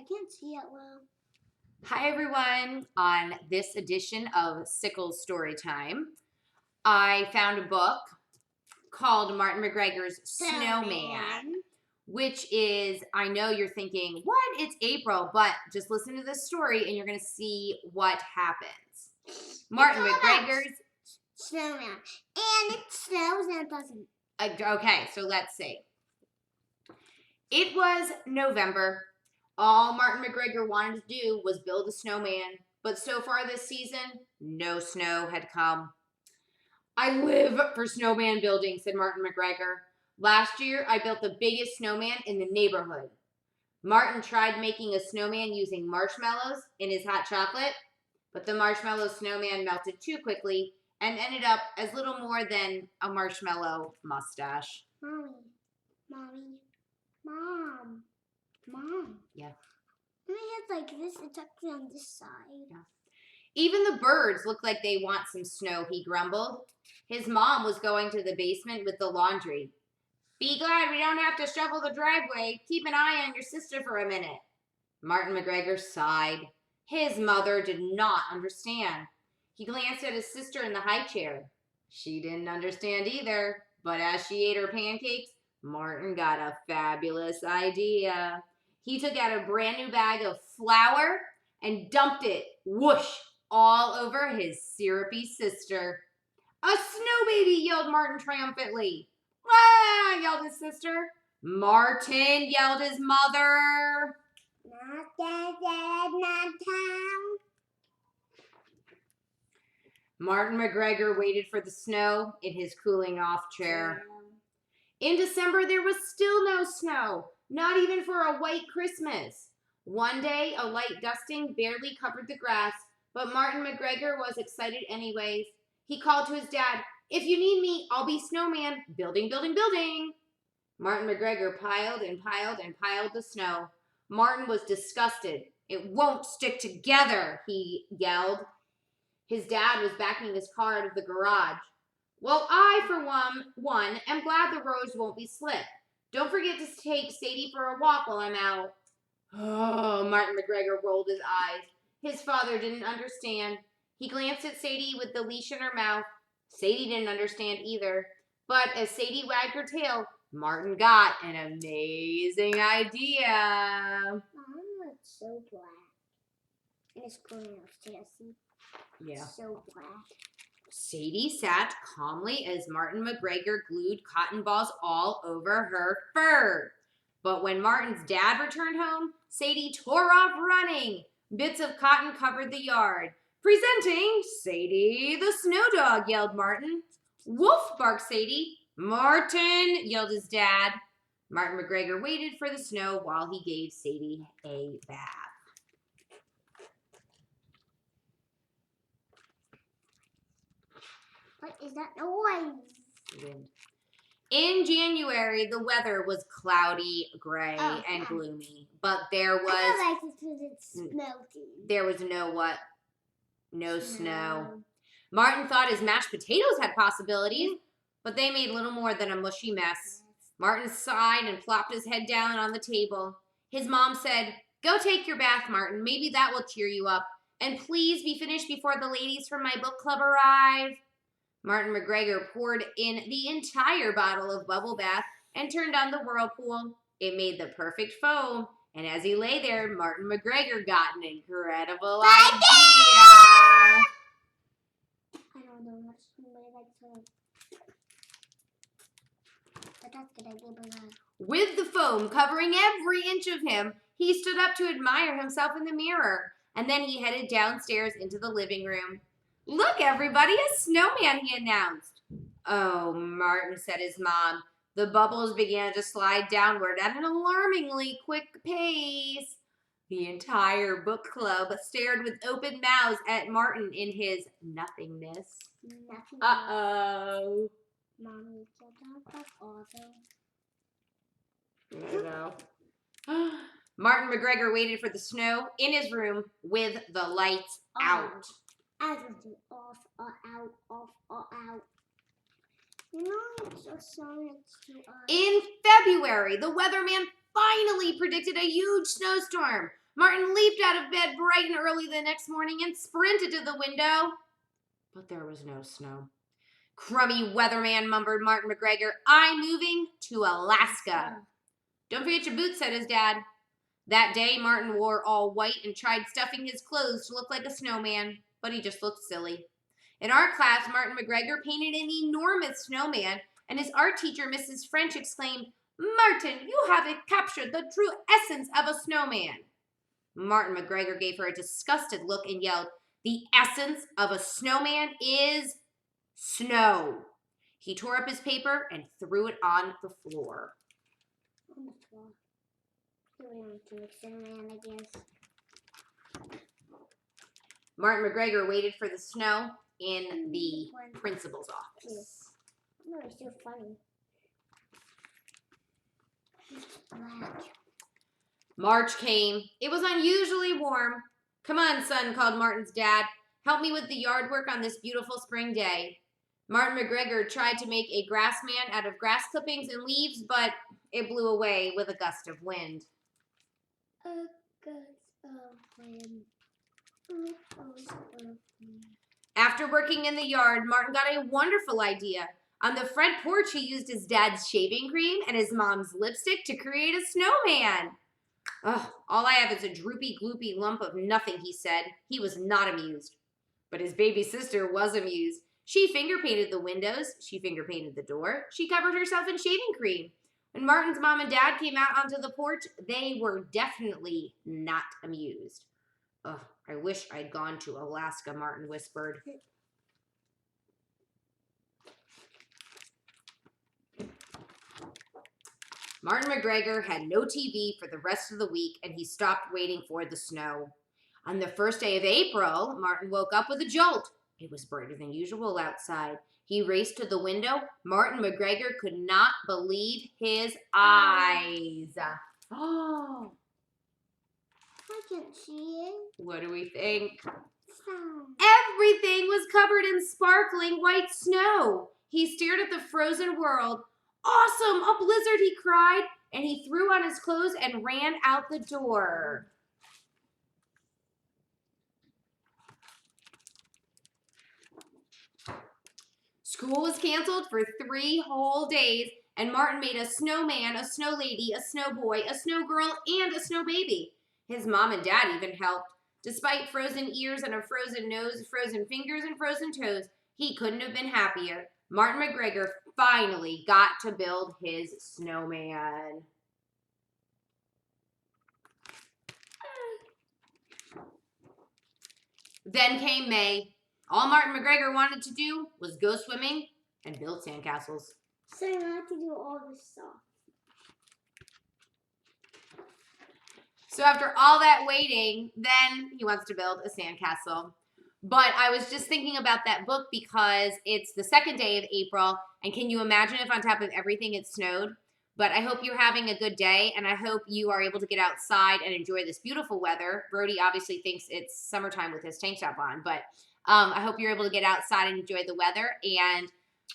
can't see it well. Hi everyone. On this edition of Sickels Storytime, I found a book called Martin MacGregor's Snowman, which is, I know you're thinking, what? It's April, but just listen to this story and you're going to see what happens. Martin MacGregor's Snowman. And it snows and it doesn't. Okay, so let's see. It was November. All Martin MacGregor wanted to do was build a snowman, but so far this season, no snow had come. I live for snowman building, said Martin MacGregor. Last year, I built the biggest snowman in the neighborhood. Martin tried making a snowman using marshmallows in his hot chocolate, but the marshmallow snowman melted too quickly and ended up as little more than a marshmallow mustache. Mom. Yeah. Let me have like this. It's actually on this side. Yeah. Even the birds look like they want some snow, he grumbled. His mom was going to the basement with the laundry. Be glad we don't have to shovel the driveway. Keep an eye on your sister for a minute. Martin MacGregor sighed. His mother did not understand. He glanced at his sister in the high chair. She didn't understand either, but as she ate her pancakes, Martin got a fabulous idea. He took out a brand new bag of flour and dumped it, whoosh, all over his syrupy sister. A snow baby, yelled Martin triumphantly. Ah, yelled his sister. Martin, yelled his mother. Not that, not town. Martin MacGregor waited for the snow in his cooling off chair. In December, there was still no snow, not even for a white Christmas. One day, a light dusting barely covered the grass, but Martin MacGregor was excited anyways. He called to his dad, "If you need me, I'll be snowman. Building, building, building." Martin MacGregor piled and piled and piled the snow. Martin was disgusted. "It won't stick together," he yelled. His dad was backing his car out of the garage. "Well, I, for one, am glad the roads won't be slick. Don't forget to take Sadie for a walk while I'm out." Oh, Martin MacGregor rolled his eyes. His father didn't understand. He glanced at Sadie with the leash in her mouth. Sadie didn't understand either. But as Sadie wagged her tail, Martin got an amazing idea. It's so black. And it's going upstairs. Yeah. So black. Sadie sat calmly as Martin MacGregor glued cotton balls all over her fur. But when Martin's dad returned home, Sadie tore off running. Bits of cotton covered the yard. "Presenting Sadie the snow dog," yelled Martin. "Woof," barked Sadie. "Martin," yelled his dad. Martin MacGregor waited for the snow while he gave Sadie a bath. What is that noise? Wind. In January, the weather was cloudy, gray, and gloomy, but there was no what? No snow. Martin thought his mashed potatoes had possibilities, but they made little more than a mushy mess. Martin sighed and plopped his head down on the table. His mom said, "Go take your bath, Martin. Maybe that will cheer you up. And please be finished before the ladies from my book club arrive." Martin MacGregor poured in the entire bottle of bubble bath and turned on the whirlpool. It made the perfect foam, and as he lay there, Martin MacGregor got an incredible idea. I don't know much but that's a good idea. With the foam covering every inch of him, he stood up to admire himself in the mirror, and then he headed downstairs into the living room. "Look, everybody, a snowman," he announced. "Oh, Martin," said his mom. The bubbles began to slide downward at an alarmingly quick pace. The entire book club stared with open mouths at Martin in his nothingness. Uh-oh. Mommy, that's awesome. I know. Martin MacGregor waited for the snow in his room with the lights out. Everything off or out, off or out. You know, it's a song next to us. In February, the weatherman finally predicted a huge snowstorm. Martin leaped out of bed bright and early the next morning and sprinted to the window. But there was no snow. Crummy weatherman, mumbled Martin MacGregor. I'm moving to Alaska. Don't forget your boots, said his dad. That day, Martin wore all white and tried stuffing his clothes to look like a snowman, but he just looked silly. In art class, Martin MacGregor painted an enormous snowman, and his art teacher, Mrs. French, exclaimed, Martin, you haven't captured the true essence of a snowman. Martin MacGregor gave her a disgusted look and yelled, the essence of a snowman is snow. He tore up his paper and threw it on the floor. On the floor. To make Snowman, I guess. Martin MacGregor waited for the snow in the principal's office. No, it's so funny. It's black. March came. It was unusually warm. Come on, son, called Martin's dad. Help me with the yard work on this beautiful spring day. Martin MacGregor tried to make a grass man out of grass clippings and leaves, but it blew away with a gust of wind. After working in the yard, Martin got a wonderful idea. On the front porch, he used his dad's shaving cream and his mom's lipstick to create a snowman. Ugh, all I have is a droopy, gloopy lump of nothing, he said. He was not amused. But his baby sister was amused. She finger-painted the windows. She finger-painted the door. She covered herself in shaving cream. When Martin's mom and dad came out onto the porch, they were definitely not amused. Ugh, I wish I'd gone to Alaska, Martin whispered. Martin MacGregor had no TV for the rest of the week, and he stopped waiting for the snow. On the first day of April, Martin woke up with a jolt. It was brighter than usual outside. He raced to the window. Martin MacGregor could not believe his eyes. Oh! I can't see it. What do we think? Sound. Everything was covered in sparkling white snow. He stared at the frozen world. Awesome! A blizzard, he cried, and he threw on his clothes and ran out the door. School was canceled for 3 whole days, and Martin made a snowman, a snow lady, a snow boy, a snow girl, and a snow baby. His mom and dad even helped. Despite frozen ears and a frozen nose, frozen fingers, and frozen toes, he couldn't have been happier. Martin MacGregor finally got to build his snowman. Then came May. All Martin MacGregor wanted to do was go swimming and build sandcastles. So you have to do all this stuff. So after all that waiting, then he wants to build a sandcastle. But I was just thinking about that book because it's the second day of April, and can you imagine if on top of everything it snowed? But I hope you're having a good day, and I hope you are able to get outside and enjoy this beautiful weather. Brody obviously thinks it's summertime with his tank top on, but I hope you're able to get outside and enjoy the weather, and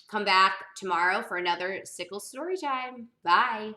come back tomorrow for another Sickels story time. Bye.